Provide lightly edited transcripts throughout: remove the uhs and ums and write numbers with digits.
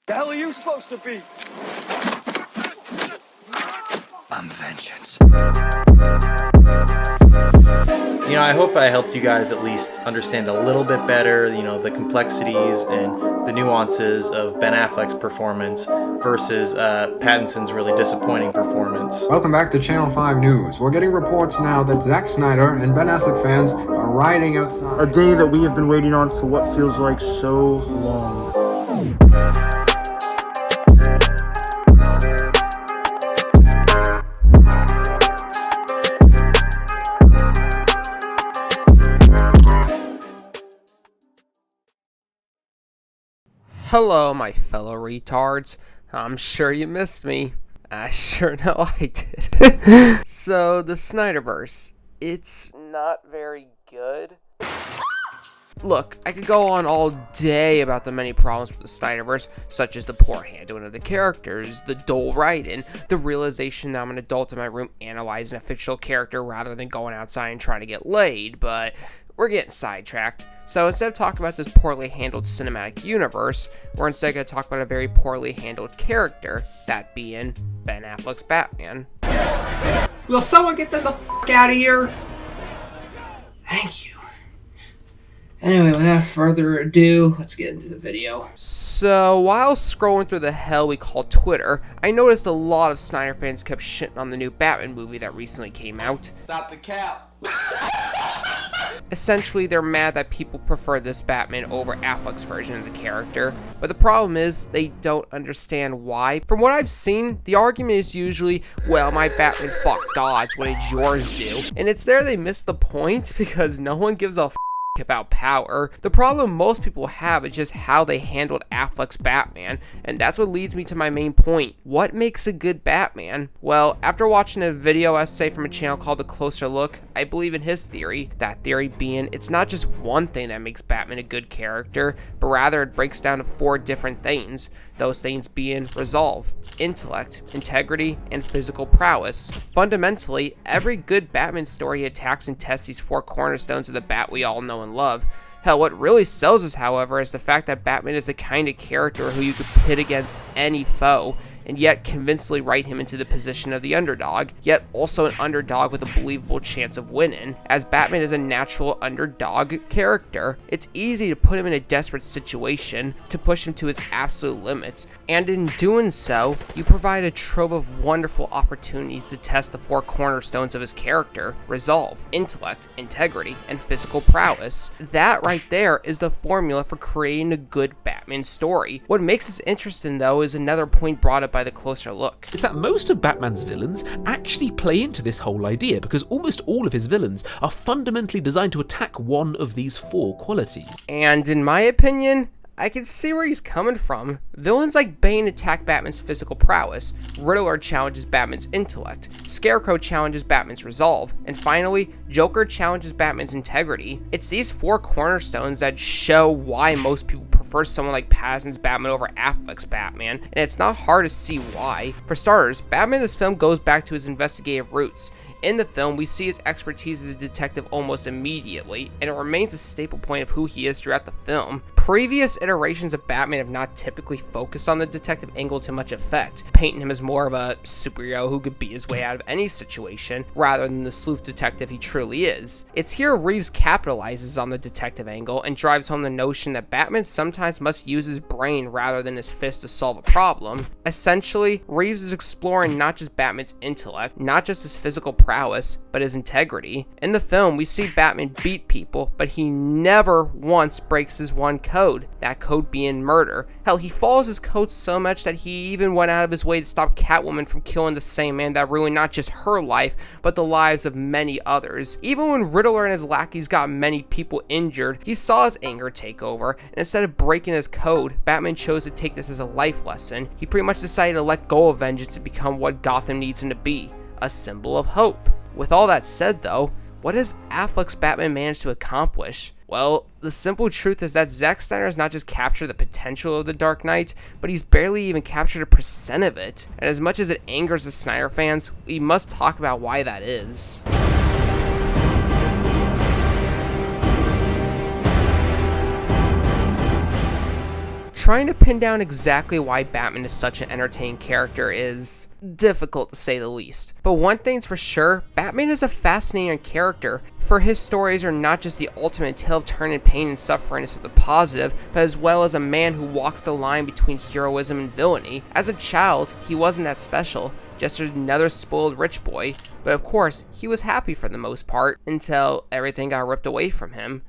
The hell are you supposed to be? I'm vengeance. I hope I helped you guys at least understand a little bit better, the complexities and the nuances of Ben Affleck's performance versus Pattinson's really disappointing performance. Welcome back to Channel 5 News. We're getting reports now that Zack Snyder and Ben Affleck fans are rioting outside. A day that we have been waiting on for what feels like so long. Hello, my fellow retards. I'm sure you missed me. I sure know I did. So, the Snyderverse. It's not very good. Look, I could go on all day about the many problems with the Snyderverse, such as the poor handling of the characters, the dull writing, the realization that I'm an adult in my room analyzing a fictional character rather than going outside and trying to get laid, but we're getting sidetracked. So instead of talking about this poorly handled cinematic universe, we're instead going to talk about a very poorly handled character, that being Ben Affleck's Batman. Will someone get them the f*** out of here? Thank you. Anyway, without further ado, let's get into the video. So, while scrolling through the hell we call Twitter, I noticed a lot of Snyder fans kept shitting on the new Batman movie that recently came out. Stop the cap. Essentially, they're mad that people prefer this Batman over Affleck's version of the character, but the problem is, they don't understand why. From what I've seen, the argument is usually, well, my Batman fucked gods, what did yours do? And it's there they miss the point, because no one gives a about power. The problem most people have is just how they handled Affleck's Batman, and that's what leads me to my main point. What makes a good Batman? Well, after watching a video essay from a channel called The Closer Look, I believe in his theory, that theory being it's not just one thing that makes Batman a good character, but rather it breaks down to 4 different things, those things being resolve, intellect, integrity, and physical prowess. Fundamentally, every good Batman story attacks and tests these 4 cornerstones of the Bat we all know and love. Hell, what really sells us, however, is the fact that Batman is the kind of character who you could pit against any foe, and yet convincingly write him into the position of the underdog, yet also an underdog with a believable chance of winning, as Batman is a natural underdog character. It's easy to put him in a desperate situation, to push him to his absolute limits, and in doing so, you provide a trove of wonderful opportunities to test the 4 cornerstones of his character: resolve, intellect, integrity, and physical prowess. That right there is the formula for creating a good Batman story. What makes this interesting, though, is another point brought up by The Closer Look. Is that most of Batman's villains actually play into this whole idea, because almost all of his villains are fundamentally designed to attack one of these 4 qualities. And in my opinion, I can see where he's coming from. Villains like Bane attack Batman's physical prowess, Riddler challenges Batman's intellect, Scarecrow challenges Batman's resolve, and finally, Joker challenges Batman's integrity. It's these 4 cornerstones that show why most people prefer someone like Pattinson's Batman over Affleck's Batman, and it's not hard to see why. For starters, Batman in this film goes back to his investigative roots. In the film, we see his expertise as a detective almost immediately, and it remains a staple point of who he is throughout the film. Previous iterations of Batman have not typically focused on the detective angle to much effect, painting him as more of a superhero who could beat his way out of any situation, rather than the sleuth detective he truly is. It's here Reeves capitalizes on the detective angle and drives home the notion that Batman sometimes must use his brain rather than his fist to solve a problem. Essentially, Reeves is exploring not just Batman's intellect, not just his physical prowess, but his integrity. In the film, we see Batman beat people, but he never once breaks his one code, that code being murder. Hell, he follows his code so much that he even went out of his way to stop Catwoman from killing the same man that ruined not just her life, but the lives of many others. Even when Riddler and his lackeys got many people injured, he saw his anger take over, and instead of breaking his code, Batman chose to take this as a life lesson. He pretty much decided to let go of vengeance to become what Gotham needs him to be, a symbol of hope. With all that said, though, what has Affleck's Batman managed to accomplish? Well, the simple truth is that Zack Snyder has not just captured the potential of the Dark Knight, but he's barely even captured 1% of it. And as much as it angers the Snyder fans, we must talk about why that is. trying to pin down exactly why Batman is such an entertaining character is difficult to say the least. But one thing's for sure, Batman is a fascinating character, for his stories are not just the ultimate tale of turning pain and suffering into the positive, but as well as a man who walks the line between heroism and villainy. As a child, he wasn't that special, just another spoiled rich boy, but of course, he was happy for the most part, until everything got ripped away from him.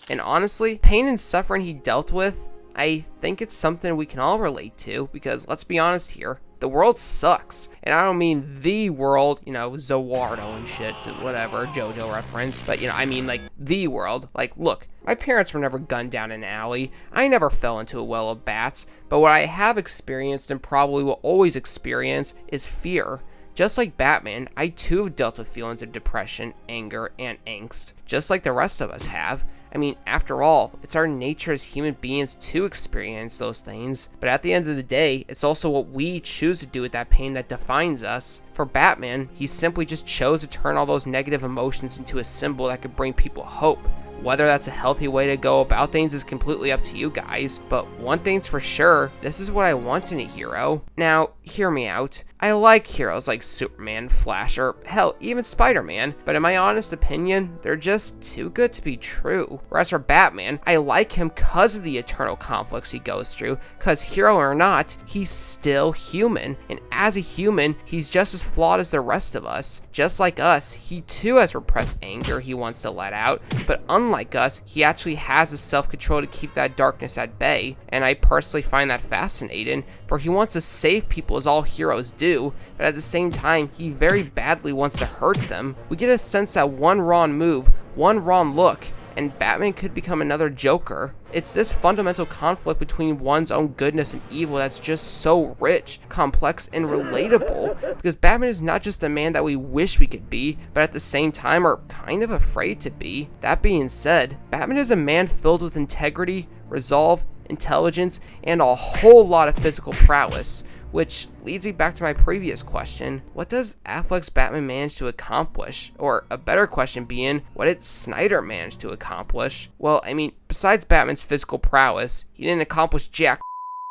And honestly, pain and suffering he dealt with, I think it's something we can all relate to, because let's be honest here, the world sucks. And I don't mean the world, you know, Zawardo and shit, whatever, JoJo reference, but you know, I mean like the world. Like, look, my parents were never gunned down in an alley, I never fell into a well of bats, but what I have experienced and probably will always experience is fear. Just like Batman, I too have dealt with feelings of depression, anger, and angst, just like the rest of us have. I mean, after all, it's our nature as human beings to experience those things, but at the end of the day, it's also what we choose to do with that pain that defines us. For Batman, he simply just chose to turn all those negative emotions into a symbol that could bring people hope. Whether that's a healthy way to go about things is completely up to you guys, but one thing's for sure, this is what I want in a hero. Now, hear me out. I like heroes like Superman, Flash, or hell, even Spider-Man, but in my honest opinion, they're just too good to be true. Whereas for Batman, I like him cause of the eternal conflicts he goes through, cause hero or not, he's still human, and as a human, he's just as flawed as the rest of us. Just like us, he too has repressed anger he wants to let out, but unlike us, he actually has the self-control to keep that darkness at bay, and I personally find that fascinating, for he wants to save people as all heroes do, but at the same time, he very badly wants to hurt them. We get a sense that one wrong move, one wrong look, and Batman could become another Joker. It's this fundamental conflict between one's own goodness and evil that's just so rich, complex, and relatable, because Batman is not just the man that we wish we could be, but at the same time are kind of afraid to be. That being said, Batman is a man filled with integrity, resolve, intelligence, and a whole lot of physical prowess, which leads me back to my previous question. What does Affleck's Batman manage to accomplish? Or a better question being, what did Snyder manage to accomplish? Well, I mean, besides Batman's physical prowess, he didn't accomplish jack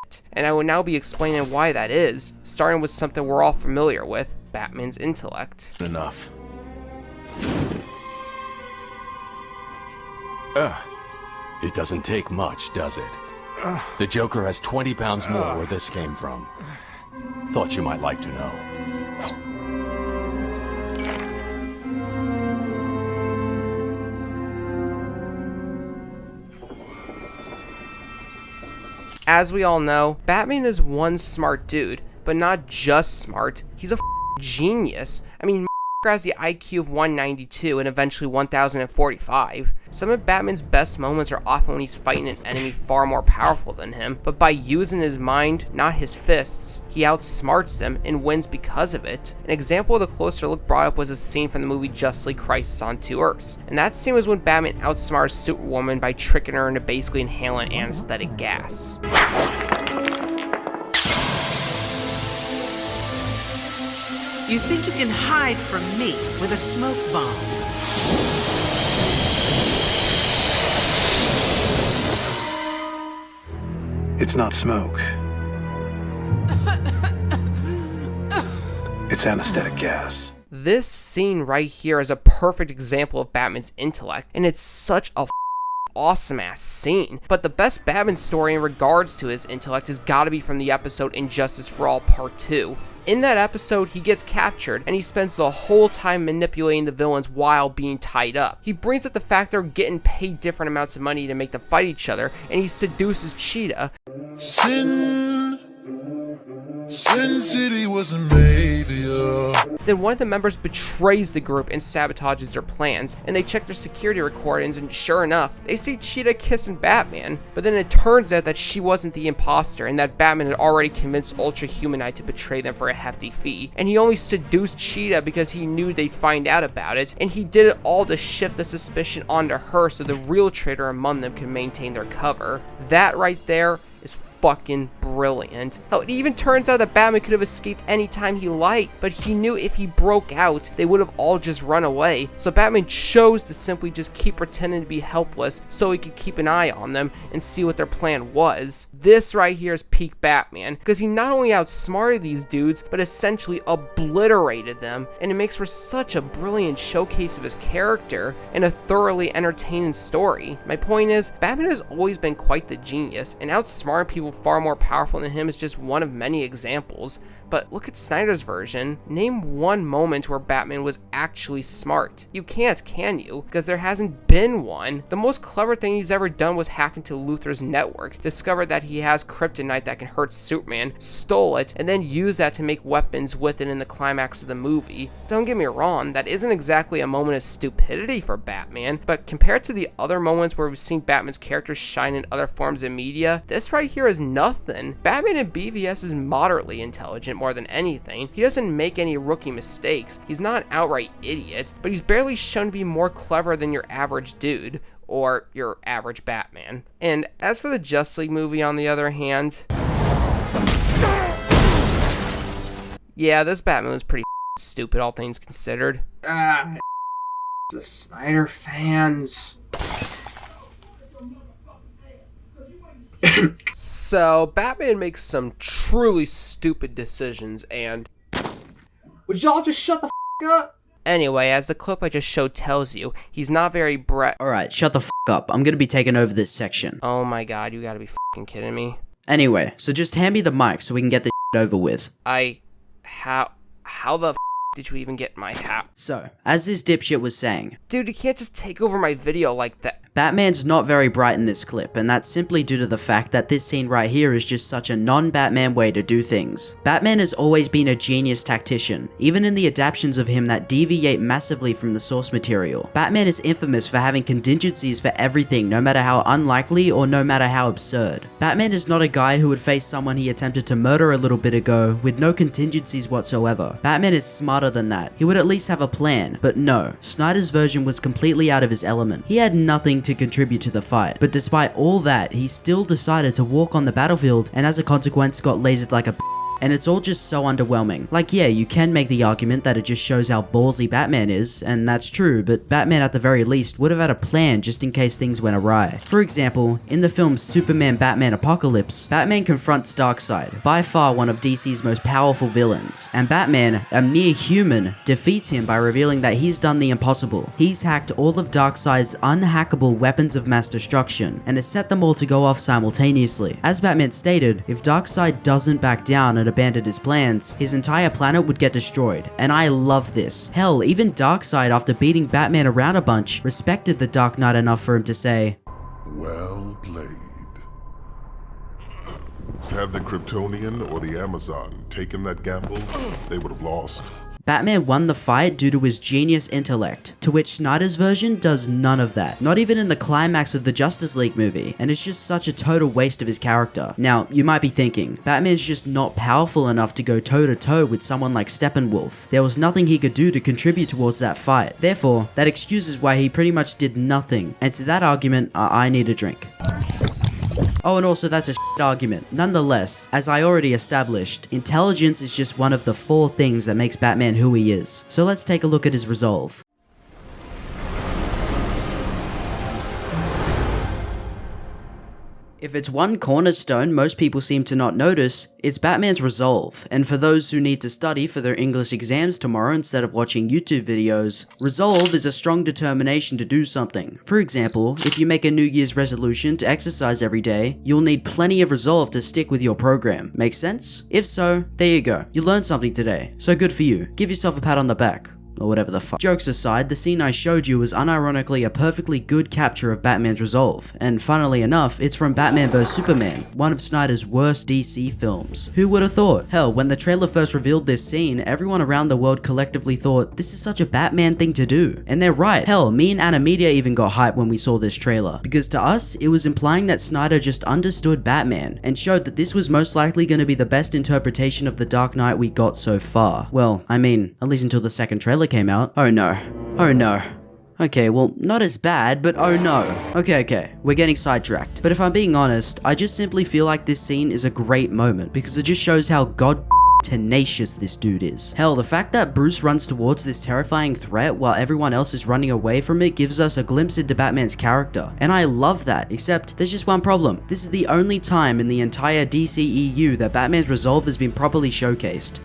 shit, and I will now be explaining why that is, starting with something we're all familiar with, Batman's intellect. Enough. It doesn't take much, does it? The Joker has 20 pounds more where this came from. Thought you might like to know. As we all know, Batman is one smart dude, but not just smart, he's a genius. I mean, has the IQ of 192 and eventually 1045. Some of Batman's best moments are often when he's fighting an enemy far more powerful than him, but by using his mind, not his fists, he outsmarts them and wins because of it. An example of the closer look brought up was a scene from the movie Justice League Crisis on Two Earths, and that scene was when Batman outsmarts Superwoman by tricking her into basically inhaling anesthetic gas. You think you can hide from me with a smoke bomb? It's not smoke. It's anesthetic gas. This scene right here is a perfect example of Batman's intellect, and it's such a awesome ass scene. But the best Batman story in regards to his intellect has gotta be from the episode Injustice for All Part 2. In that episode, he gets captured, and he spends the whole time manipulating the villains while being tied up. He brings up the fact they're getting paid different amounts of money to make them fight each other, and he seduces Cheetah. Sin Sin City wasn't made for you. Then one of the members betrays the group and sabotages their plans, and they check their security recordings, and sure enough, they see Cheetah kissing Batman. But then it turns out that she wasn't the imposter, and that Batman had already convinced Ultra Humanite to betray them for a hefty fee. And he only seduced Cheetah because he knew they'd find out about it, and he did it all to shift the suspicion onto her so the real traitor among them could maintain their cover. That right there is fucking brilliant. Hell, it even turns out that Batman could have escaped anytime he liked, but he knew if he broke out, they would have all just run away. So Batman chose to simply just keep pretending to be helpless so he could keep an eye on them and see what their plan was. This right here is peak Batman, because he not only outsmarted these dudes, but essentially obliterated them, and it makes for such a brilliant showcase of his character and a thoroughly entertaining story. My point is, Batman has always been quite the genius, and outsmarting people far more powerful than him is just one of many examples. But look at Snyder's version. Name one moment where Batman was actually smart. You can't, can you? Because there hasn't been one. The most clever thing he's ever done was hack into Luthor's network, discover that he has kryptonite that can hurt Superman, stole it, and then use that to make weapons with it in the climax of the movie. Don't get me wrong, that isn't exactly a moment of stupidity for Batman, but compared to the other moments where we've seen Batman's character shine in other forms of media, this right here is nothing. Batman in BVS is moderately intelligent more than anything. He doesn't make any rookie mistakes. He's not an outright idiot, but he's barely shown to be more clever than your average dude, or your average Batman. And as for the Justice League movie, on the other hand, yeah, this Batman was pretty stupid, all things considered. The Snyder fans. So, Batman makes some truly stupid decisions, and would y'all just shut the f*** up? Anyway, as the clip I just showed tells you, he's not very Alright, shut the f*** up. I'm gonna be taking over this section. Oh my god, you gotta be f***ing kidding me. Anyway, so just hand me the mic so we can get this over with. How the f*** did you even get my house? So, as this dipshit was saying, dude, you can't just take over my video like that. Batman's not very bright in this clip, and that's simply due to the fact that this scene right here is just such a non-Batman way to do things. Batman has always been a genius tactician, even in the adaptations of him that deviate massively from the source material. Batman is infamous for having contingencies for everything, no matter how unlikely or no matter how absurd. Batman is not a guy who would face someone he attempted to murder a little bit ago with no contingencies whatsoever. Batman is smarter than that. He would at least have a plan, but no, Snyder's version was completely out of his element. He had nothing to contribute to the fight, but despite all that, he still decided to walk on the battlefield and as a consequence got lasered like a and it's all just so underwhelming. Like, yeah, you can make the argument that it just shows how ballsy Batman is, and that's true, but Batman at the very least would have had a plan just in case things went awry. For example, in the film Superman Batman Apocalypse, Batman confronts Darkseid, by far one of DC's most powerful villains, and Batman, a mere human, defeats him by revealing that he's done the impossible. He's hacked all of Darkseid's unhackable weapons of mass destruction, and has set them all to go off simultaneously. As Batman stated, if Darkseid doesn't back down and abandoned his plans, his entire planet would get destroyed, and I love this. Hell, even Darkseid, after beating Batman around a bunch, respected the Dark Knight enough for him to say, Well played. Had the Kryptonian or the Amazon taken that gamble, they would have lost. Batman won the fight due to his genius intellect, to which Snyder's version does none of that, not even in the climax of the Justice League movie, and it's just such a total waste of his character. Now, you might be thinking, Batman's just not powerful enough to go toe-to-toe with someone like Steppenwolf. There was nothing he could do to contribute towards that fight. Therefore, that excuses why he pretty much did nothing, and to that argument, I need a drink. Oh, and also that's a shit argument. Nonetheless, as I already established, intelligence is just one of the 4 things that makes Batman who he is. So let's take a look at his resolve. If it's one cornerstone most people seem to not notice, it's Batman's resolve, and for those who need to study for their English exams tomorrow instead of watching YouTube videos, resolve is a strong determination to do something. For example, if you make a New Year's resolution to exercise every day, you'll need plenty of resolve to stick with your program. Make sense? If so, there you go. You learned something today, so good for you. Give yourself a pat on the back. or whatever the fuck. Jokes aside, the scene I showed you was unironically a perfectly good capture of Batman's resolve, and funnily enough, it's from Batman vs Superman, one of Snyder's worst DC films. Who would have thought? Hell, when the trailer first revealed this scene, everyone around the world collectively thought, this is such a Batman thing to do. And they're right. Hell, me and Animedia even got hyped when we saw this trailer, because to us, it was implying that Snyder just understood Batman, and showed that this was most likely going to be the best interpretation of the Dark Knight we got so far. Well, I mean, at least until the second trailer came out. Oh no. Oh no. Okay, well, not as bad, but oh no. Okay, we're getting sidetracked. But if I'm being honest, I just simply feel like this scene is a great moment, because it just shows how tenacious this dude is. Hell, the fact that Bruce runs towards this terrifying threat while everyone else is running away from it gives us a glimpse into Batman's character, and I love that, except there's just one problem. This is the only time in the entire DCEU that Batman's resolve has been properly showcased.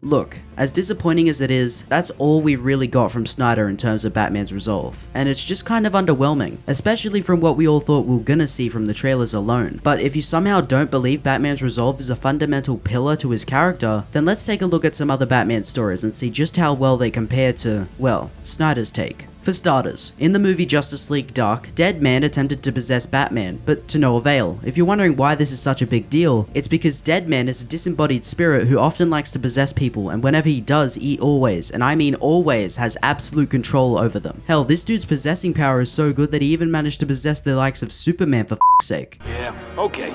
Look, as disappointing as it is, that's all we've really got from Snyder in terms of Batman's resolve, and it's just kind of underwhelming, especially from what we all thought we were gonna see from the trailers alone. But if you somehow don't believe Batman's resolve is a fundamental pillar to his character, then let's take a look at some other Batman stories and see just how well they compare to, well, Snyder's take. For starters, in the movie Justice League Dark, Deadman attempted to possess Batman, but to no avail. If you're wondering why this is such a big deal, it's because Deadman is a disembodied spirit who often likes to possess people, and whenever he does, he always, and I mean always, has absolute control over them. Hell, this dude's possessing power is so good that he even managed to possess the likes of Superman for f***'s sake. Yeah, okay.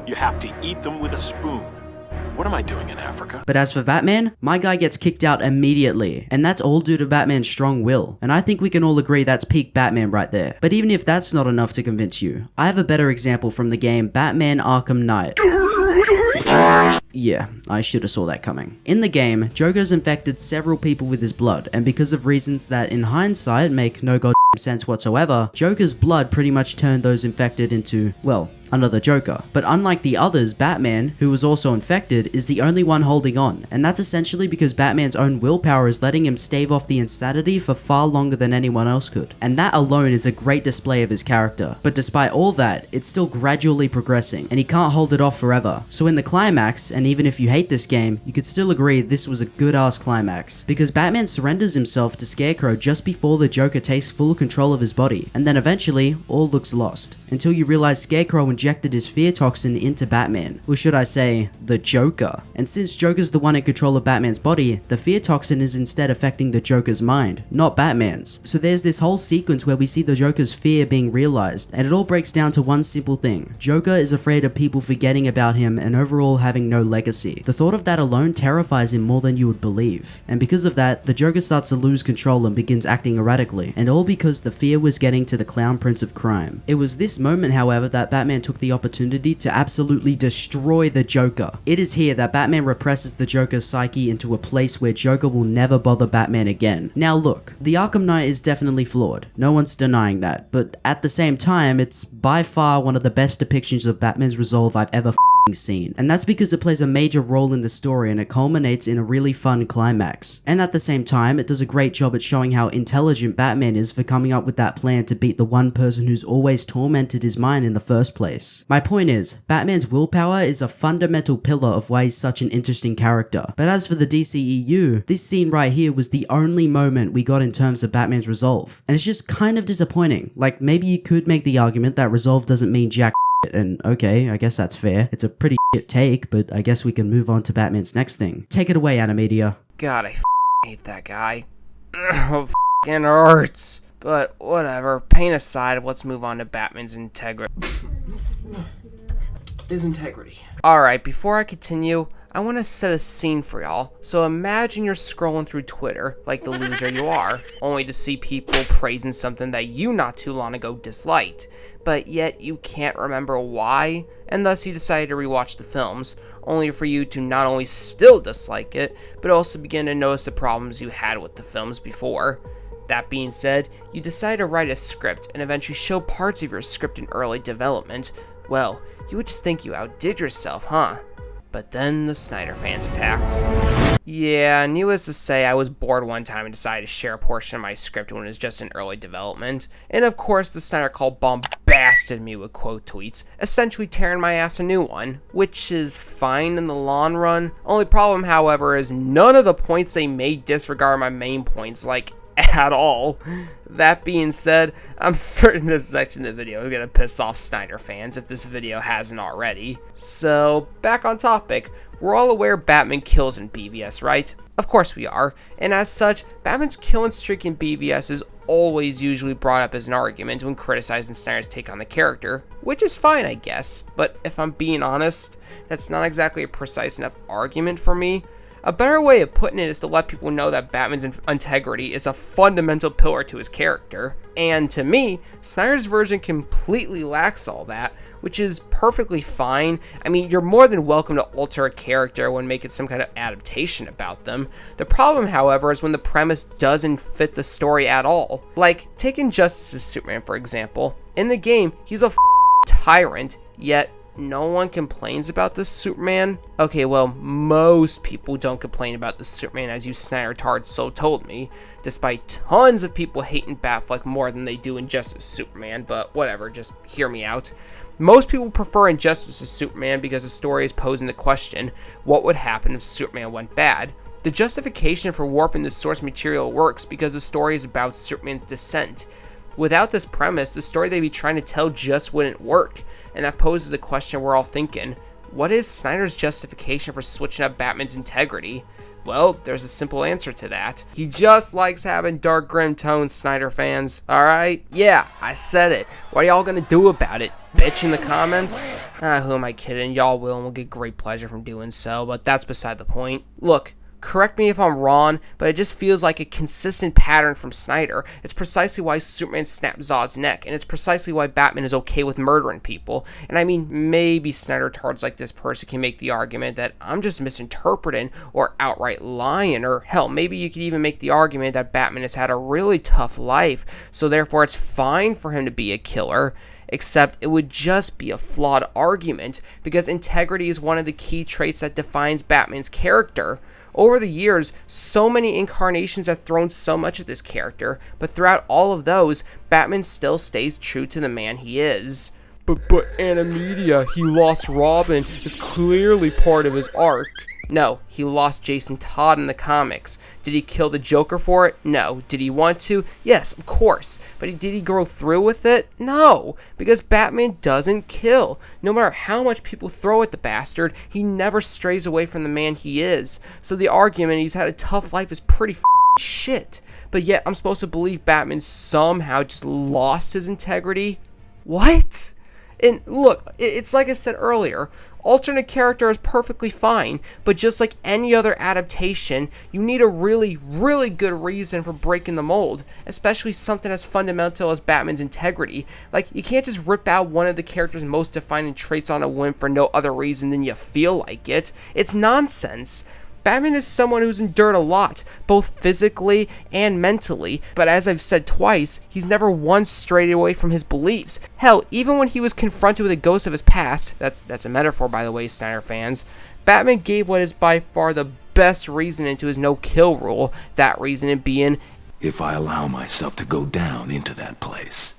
You have to eat them with a spoon. What am I doing in Africa? But as for Batman, my guy gets kicked out immediately, and that's all due to Batman's strong will, and I think we can all agree that's peak Batman right there. But even if that's not enough to convince you, I have a better example from the game Batman Arkham Knight. Yeah, I should have saw that coming. In the game, Joker's infected several people with his blood, and because of reasons that in hindsight make no goddamn sense whatsoever, Joker's blood pretty much turned those infected into, well, another Joker. But unlike the others, Batman, who was also infected, is the only one holding on, and that's essentially because Batman's own willpower is letting him stave off the insanity for far longer than anyone else could. And that alone is a great display of his character. But despite all that, it's still gradually progressing, and he can't hold it off forever. So in the climax, and even if you hate this game, you could still agree this was a good ass climax, because Batman surrenders himself to Scarecrow just before the Joker takes full control of his body, and then eventually, all looks lost, until you realize Scarecrow injected his fear toxin into Batman, or should I say, the Joker. And since Joker's the one in control of Batman's body, the fear toxin is instead affecting the Joker's mind, not Batman's. So there's this whole sequence where we see the Joker's fear being realized, and it all breaks down to one simple thing. Joker is afraid of people forgetting about him and overall having no legacy. The thought of that alone terrifies him more than you would believe. And because of that, the Joker starts to lose control and begins acting erratically, and all because the fear was getting to the Clown Prince of Crime. It was this moment, however, that Batman took the opportunity to absolutely destroy the Joker. It is here that Batman represses the Joker's psyche into a place where Joker will never bother Batman again. Now look, the Arkham Knight is definitely flawed, no one's denying that, but at the same time, it's by far one of the best depictions of Batman's resolve I've ever seen. And that's because it plays a major role in the story and it culminates in a really fun climax. And at the same time, it does a great job at showing how intelligent Batman is for coming up with that plan to beat the one person who's always tormented his mind in the first place. My point is, Batman's willpower is a fundamental pillar of why he's such an interesting character. But as for the DCEU, this scene right here was the only moment we got in terms of Batman's resolve. And it's just kind of disappointing. Like, maybe you could make the argument that resolve doesn't mean jack shit, and okay, I guess that's fair. It's a pretty shit take, but I guess we can move on to Batman's next thing. Take it away, Animedia. God, I hate that guy. Oh, f***ing hurts. But whatever, pain aside, let's move on to Batman's integrity. His integrity. Alright, before I continue, I want to set a scene for y'all. So imagine you're scrolling through Twitter, like the loser you are, only to see people praising something that you not too long ago disliked, but yet you can't remember why, and thus you decide to rewatch the films, only for you to not only still dislike it, but also begin to notice the problems you had with the films before. That being said, you decide to write a script and eventually show parts of your script in early development. Well, you would just think you outdid yourself, huh? But then the Snyder fans attacked. Yeah, needless to say, I was bored one time and decided to share a portion of my script when it was just in early development. And of course, the Snyder Cult bombastically blasted me with quote tweets, essentially tearing my ass a new one, which is fine in the long run. Only problem, however, is none of the points they made disregard my main points, like, at all. That being said, I'm certain this section of the video is going to piss off Snyder fans if this video hasn't already. So, back on topic, we're all aware Batman kills in BVS, right? Of course we are, and as such, Batman's killing streak in BVS is always usually brought up as an argument when criticizing Snyder's take on the character, which is fine, I guess, but if I'm being honest, that's not exactly a precise enough argument for me. A better way of putting it is to let people know that Batman's integrity is a fundamental pillar to his character, and to me, Snyder's version completely lacks all that, which is perfectly fine. I mean, you're more than welcome to alter a character when making some kind of adaptation about them. The problem, however, is when the premise doesn't fit the story at all. Like, take Injustice's Superman, for example. In the game, he's a tyrant, yet no one complains about this Superman. Okay, well, most people don't complain about the Superman, as you Snyder tards so told me, despite tons of people hating Batfleck more than they do Injustice Superman, but whatever, just hear me out. Most people prefer Injustice's Superman because the story is posing the question, what would happen if Superman went bad? The justification for warping the source material works because the story is about Superman's descent. Without this premise, the story they'd be trying to tell just wouldn't work, and that poses the question we're all thinking. What is Snyder's justification for switching up Batman's integrity? Well, there's a simple answer to that. He just likes having dark, grim tones, Snyder fans, alright? Yeah, I said it. What are y'all gonna do about it? Bitch in the comments? Who am I kidding? Y'all will, and we'll get great pleasure from doing so, but that's beside the point. Look, correct me if I'm wrong, but it just feels like a consistent pattern from Snyder. It's precisely why Superman snapped Zod's neck, and it's precisely why Batman is okay with murdering people. And I mean, maybe Snyder tards like this person can make the argument that I'm just misinterpreting or outright lying, or hell, maybe you could even make the argument that Batman has had a really tough life, so therefore it's fine for him to be a killer. Except it would just be a flawed argument, because integrity is one of the key traits that defines Batman's character. Over the years, so many incarnations have thrown so much at this character, but throughout all of those, Batman still stays true to the man he is. But Animedia, he lost Robin. It's clearly part of his arc. No, he lost Jason Todd in the comics. Did he kill the Joker for it? No. Did he want to? Yes, of course. But did he go through with it? No, because Batman doesn't kill. No matter how much people throw at the bastard, he never strays away from the man he is. So the argument he's had a tough life is pretty shit. But yet I'm supposed to believe Batman somehow just lost his integrity? What? And look, it's like I said earlier, alternate character is perfectly fine, but just like any other adaptation, you need a really, really good reason for breaking the mold, especially something as fundamental as Batman's integrity. Like, you can't just rip out one of the character's most defining traits on a whim for no other reason than you feel like it. It's nonsense. Batman is someone who's endured a lot, both physically and mentally, but as I've said twice, he's never once strayed away from his beliefs. Hell, even when he was confronted with a ghost of his past, that's a metaphor by the way, Snyder fans, Batman gave what is by far the best reasoning to his no-kill rule, that reasoning being, if I allow myself to go down into that place,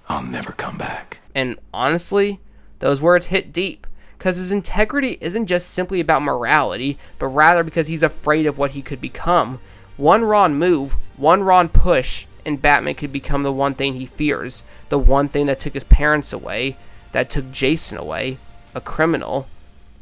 I'll never come back. And honestly, those words hit deep. Because his integrity isn't just simply about morality, but rather because he's afraid of what he could become. One wrong move, one wrong push, and Batman could become the one thing he fears. The one thing that took his parents away, that took Jason away. A criminal.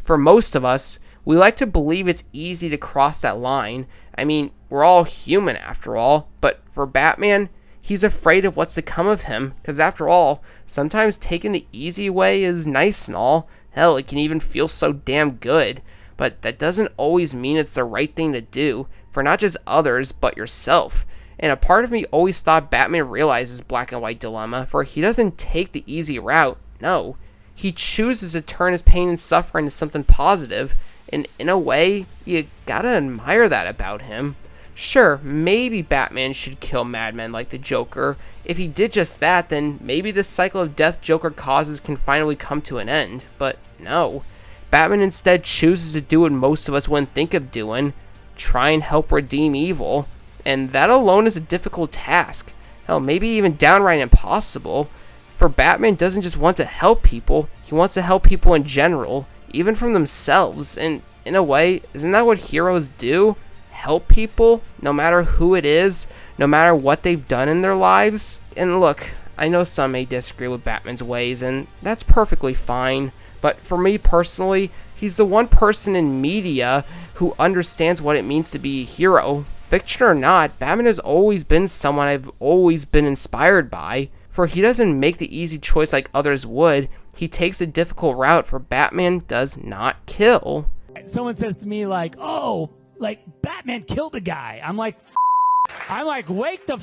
For most of us, we like to believe it's easy to cross that line. I mean, we're all human after all, but for Batman, he's afraid of what's to come of him, because after all, sometimes taking the easy way is nice and all. Hell, it can even feel so damn good, but that doesn't always mean it's the right thing to do, for not just others, but yourself. And a part of me always thought Batman realizes black and white dilemma, for he doesn't take the easy route, no. He chooses to turn his pain and suffering into something positive, and in a way, you gotta admire that about him. Sure, maybe Batman should kill madmen like the Joker. If he did just that, then maybe this cycle of death Joker causes can finally come to an end. But no. Batman instead chooses to do what most of us wouldn't think of doing. Try and help redeem evil. And that alone is a difficult task. Hell, maybe even downright impossible. For Batman doesn't just want to help people, he wants to help people in general, even from themselves. And in a way, isn't that what heroes do? Help people, no matter who it is, no matter what they've done in their lives? And look, I know some may disagree with Batman's ways, and that's perfectly fine. But for me personally, he's the one person in media who understands what it means to be a hero. Fiction or not, Batman has always been someone I've always been inspired by. For he doesn't make the easy choice like others would. He takes a difficult route, for Batman does not kill. Someone says to me like, oh, like Batman killed a guy. I'm like, wake the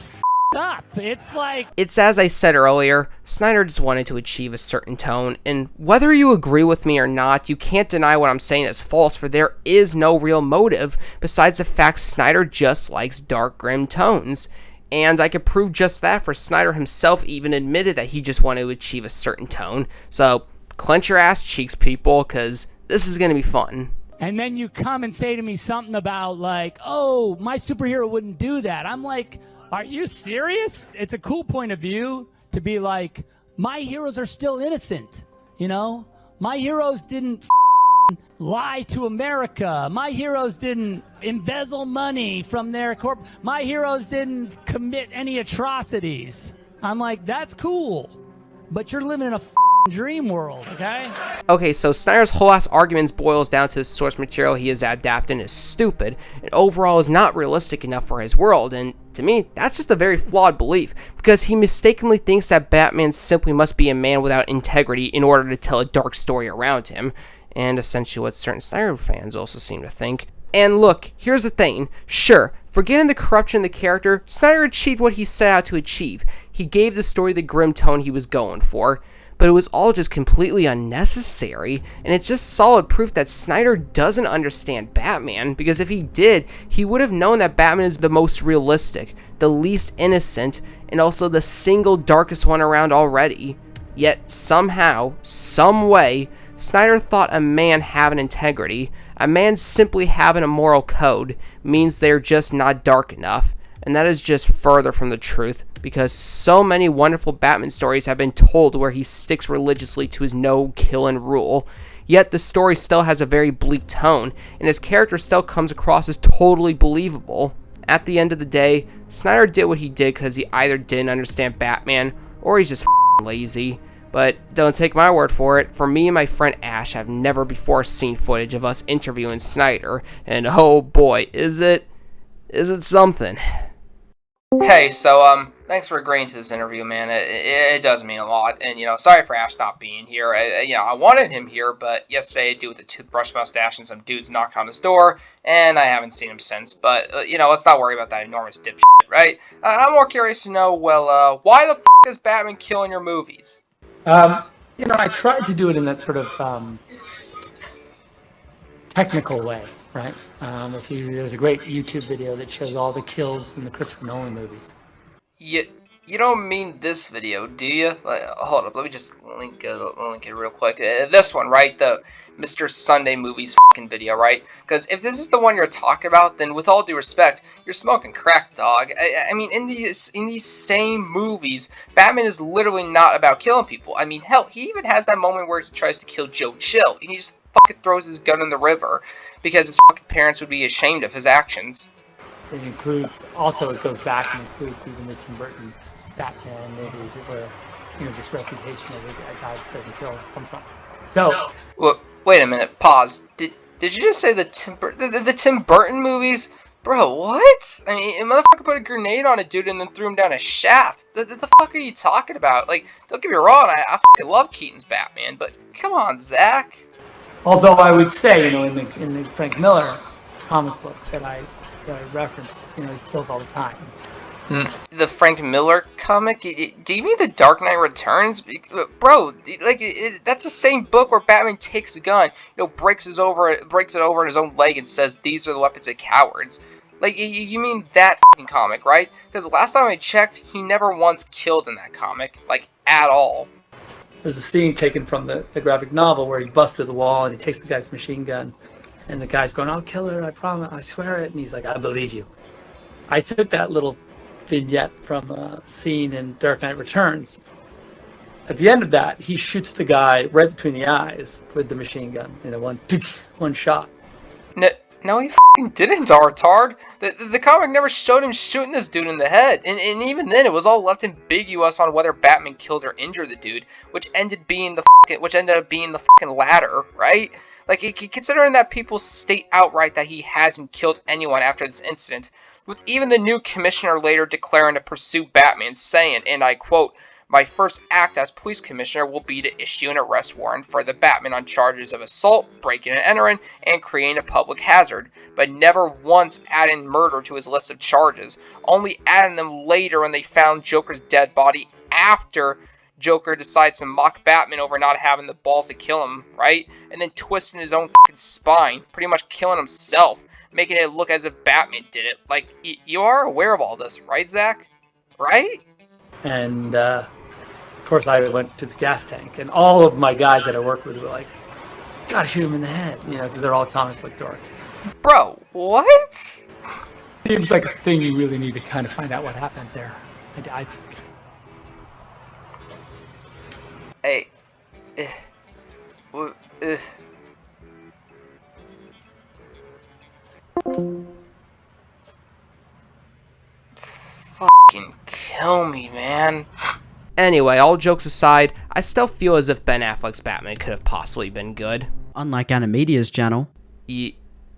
up. It's as I said earlier, Snyder just wanted to achieve a certain tone, and whether you agree with me or not, you can't deny what I'm saying is false, for there is no real motive besides the fact Snyder just likes dark, grim tones. And I could prove just that, for Snyder himself even admitted that he just wanted to achieve a certain tone. So, clench your ass cheeks, people, because this is going to be fun. And then you come and say to me something about like, oh, my superhero wouldn't do that. I'm like, are you serious? It's a cool point of view to be like, my heroes are still innocent, you know? My heroes didn't lie to America. My heroes didn't embezzle money from their my heroes didn't commit any atrocities. I'm like, that's cool, but you're living in a dream world, okay? Okay, so Snyder's whole ass arguments boils down to the source material he has adapted is stupid, and overall is not realistic enough for his world, and to me, that's just a very flawed belief, because he mistakenly thinks that Batman simply must be a man without integrity in order to tell a dark story around him, and essentially what certain Snyder fans also seem to think. And look, here's the thing, sure, forgetting the corruption of the character, Snyder achieved what he set out to achieve. He gave the story the grim tone he was going for, but it was all just completely unnecessary, and it's just solid proof that Snyder doesn't understand Batman, because if he did, he would have known that Batman is the most realistic, the least innocent, and also the single darkest one around already. Yet somehow, some way, Snyder thought a man having integrity, a man simply having a moral code, means they're just not dark enough. And that is just further from the truth, because so many wonderful Batman stories have been told where he sticks religiously to his no-killing rule. Yet the story still has a very bleak tone, and his character still comes across as totally believable. At the end of the day, Snyder did what he did because he either didn't understand Batman, or he's just lazy. But don't take my word for it. For me and my friend Ash have never before seen footage of us interviewing Snyder, and oh boy, is it something. Hey, so, thanks for agreeing to this interview, man. It does mean a lot, and, sorry for Ash not being here. I wanted him here, but yesterday I did with a toothbrush mustache and some dudes knocked on his door, and I haven't seen him since, but, let's not worry about that enormous dipshit, right? I'm more curious to know, well, why the f*** is Batman killing your movies? I tried to do it in that sort of, technical way, right? There's a great YouTube video that shows all the kills in the Christopher Nolan movies. You don't mean this video, do you? Hold up, let me just link it real quick. This one, right? The Mr. Sunday Movies fucking video, right? Because if this is the one you're talking about, then with all due respect, you're smoking crack, dog. I mean, in these same movies, Batman is literally not about killing people. I mean, hell, he even has that moment where he tries to kill Joe Chill, and he just fucking throws his gun in the river because his fucking parents would be ashamed of his actions. It includes, also it goes back and includes even the Tim Burton Batman movies where, this reputation as a guy that doesn't kill comes from. So, well, wait a minute, pause. Did you just say the Tim Burton movies? Bro, what? I mean, a motherfucker put a grenade on a dude and then threw him down a shaft. The fuck are you talking about? Like, don't get me wrong, I fucking love Keaton's Batman, but come on, Zach. Although I would say, in the Frank Miller comic book that I reference, he kills all the time. The Frank Miller comic? Do you mean The Dark Knight Returns? Bro, that's the same book where Batman takes a gun, breaks it over in his own leg and says, "These are the weapons of cowards." Like, you mean that fucking comic, right? Because last time I checked, he never once killed in that comic, like, at all. There's a scene taken from the graphic novel where he busts through the wall and he takes the guy's machine gun, and the guy's going, "I'll kill her, I promise, I swear it," and he's like, "I believe you." I took that little vignette from a scene in Dark Knight Returns, at the end of that, he shoots the guy right between the eyes with the machine gun in a one shot. No, he f***ing didn't, retard. The comic never showed him shooting this dude in the head, and even then, it was all left ambiguous on whether Batman killed or injured the dude, which ended up being the fucking latter, right? Like, considering that people state outright that he hasn't killed anyone after this incident, with even the new commissioner later declaring to pursue Batman, saying, and I quote, "My first act as police commissioner will be to issue an arrest warrant for the Batman on charges of assault, breaking and entering, and creating a public hazard, but never once adding murder to his list of charges, only adding them later when they found Joker's dead body after Joker decides to mock Batman over not having the balls to kill him, right? And then twisting his own fucking spine, pretty much killing himself, making it look as if Batman did it. Like, you are aware of all this, right, Zach? Right? And, of course, I went to the gas tank, and all of my guys that I work with were like, gotta shoot him in the head, because they're all comic book dorks. Bro, what? Seems like a thing you really need to kind of find out what happens there, I think. Hey. Fucking kill me, man. Anyway, all jokes aside, I still feel as if Ben Affleck's Batman could have possibly been good. Unlike Animedia's channel.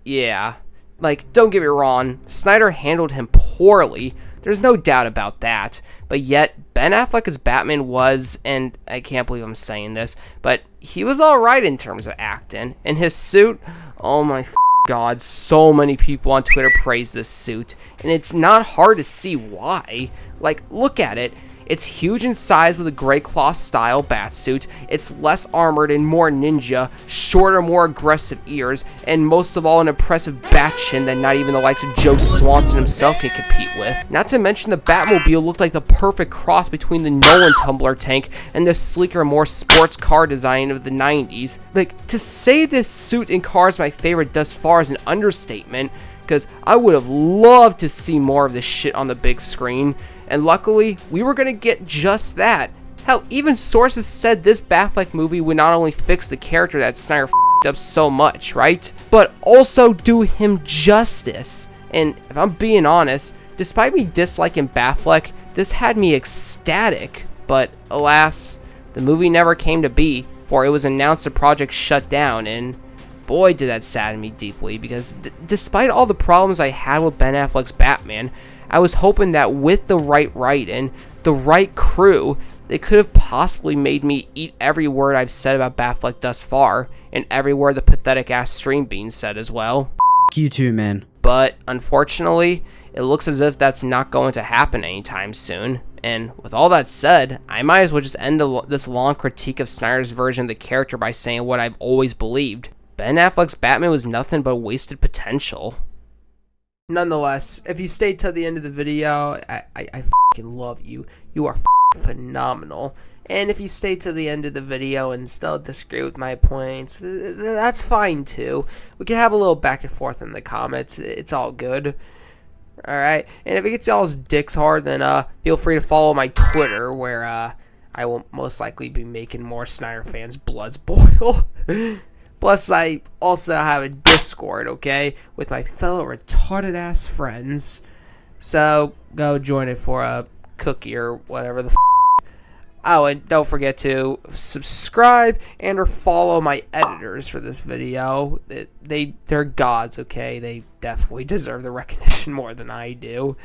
Yeah. Like, don't get me wrong, Snyder handled him poorly, there's no doubt about that, but yet, Ben Affleck as Batman was, and I can't believe I'm saying this, but he was alright in terms of acting, and his suit, oh my god, so many people on Twitter praise this suit, and it's not hard to see why. Like, look at it. It's huge in size with a Grey Claw style batsuit, it's less armored and more ninja, shorter, more aggressive ears, and most of all an impressive bat chin that not even the likes of Joe Swanson himself can compete with. Not to mention the Batmobile looked like the perfect cross between the Nolan tumbler tank and the sleeker, more sports car design of the 90s. Like, to say this suit in car is my favorite thus far is an understatement, because I would have loved to see more of this shit on the big screen. And luckily, we were going to get just that. Hell, even sources said this Batfleck movie would not only fix the character that Snyder f***ed up so much, right? But also do him justice. And if I'm being honest, despite me disliking Batfleck, this had me ecstatic. But alas, the movie never came to be, for it was announced the project shut down, and boy did that sadden me deeply, because despite all the problems I had with Ben Affleck's Batman, I was hoping that with the right writing, the right crew, they could have possibly made me eat every word I've said about Batfleck thus far, and every word the pathetic-ass Stream Bean said as well. You too, man. But, unfortunately, it looks as if that's not going to happen anytime soon. And with all that said, I might as well just end this long critique of Snyder's version of the character by saying what I've always believed. Ben Affleck's Batman was nothing but wasted potential. Nonetheless, if you stayed till the end of the video, I f***ing love you. You are phenomenal. And if you stayed to the end of the video and still disagree with my points, that's fine too. We can have a little back and forth in the comments. It's all good. Alright, and if it gets y'all's dicks hard, then feel free to follow my Twitter, where I will most likely be making more Snyder fans' bloods boil. Plus, I also have a Discord, okay, with my fellow retarded-ass friends. So, go join it for a cookie or whatever the f***. Oh, and don't forget to subscribe and or follow my editors for this video. They're gods, okay? They definitely deserve the recognition more than I do.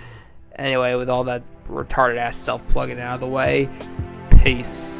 Anyway, with all that retarded-ass self-plugging out of the way, peace.